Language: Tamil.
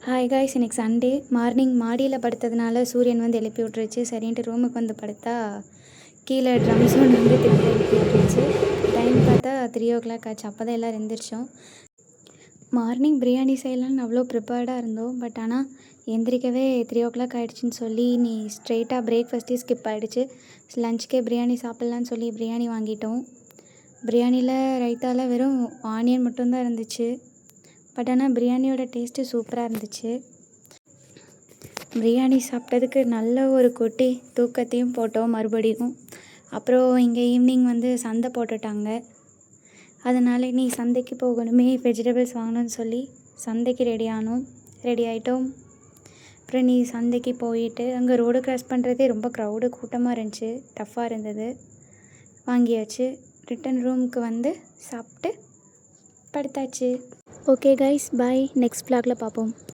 ஹாய் காய்ஸ், இன்னைக்கு சண்டே மார்னிங் மாடியில் படுத்ததுனால சூரியன் வந்து எழுப்பி விட்டுருச்சு. சரின்ட்டு ரூமுக்கு வந்து படுத்தா கீழே ட்ரம் சவுண்ட் வந்து திருப்பி எழுப்பி விட்டுருச்சு. டைம் பார்த்தா 3 o'clock ஆச்சு. அப்போ தான் எல்லோரும் எழுந்திரிச்சோம். மார்னிங் பிரியாணி செய்யலான்னு அவ்வளோ ப்ரிப்பேர்டாக இருந்தோம். பட் ஆனால் எந்திரிக்கவே 3 o'clock ஆகிடுச்சின்னு சொல்லி நீ ஸ்ட்ரெயிட்டாக பிரேக்ஃபாஸ்ட்டே ஸ்கிப் ஆகிடுச்சு. லஞ்சுக்கே பிரியாணி சாப்பிட்லான்னு சொல்லி பிரியாணி வாங்கிட்டோம். பிரியாணியில் ரைத்தாவில் வெறும் ஆனியன் மட்டும்தான் இருந்துச்சு. பட் ஆனால் பிரியாணியோட டேஸ்ட்டு சூப்பராக இருந்துச்சு. பிரியாணி சாப்பிட்டதுக்கு நல்ல ஒரு கொட்டி தூக்கத்தையும் போட்டோம் மறுபடியும். அப்புறம் இங்கே ஈவினிங் வந்து சந்தை போட்டுட்டாங்க. அதனால் நீ சந்தைக்கு போகணுமே, வெஜிடபிள்ஸ் வாங்கணும்னு சொல்லி சந்தைக்கு ரெடி ஆகிட்டோம். அப்புறம் நீ சந்தைக்கு போயிட்டு அங்கே ரோடு கிராஸ் பண்ணுறதே ரொம்ப கூட்டமாக இருந்துச்சு, டஃப்பாக இருந்தது. வாங்கியாச்சு. ரிட்டன் ரூமுக்கு வந்து சாப்பிட்டு படுத்தாச்சு. ஓகே கைஸ், பாய். நெக்ஸ்ட் vlogல பார்ப்போம்.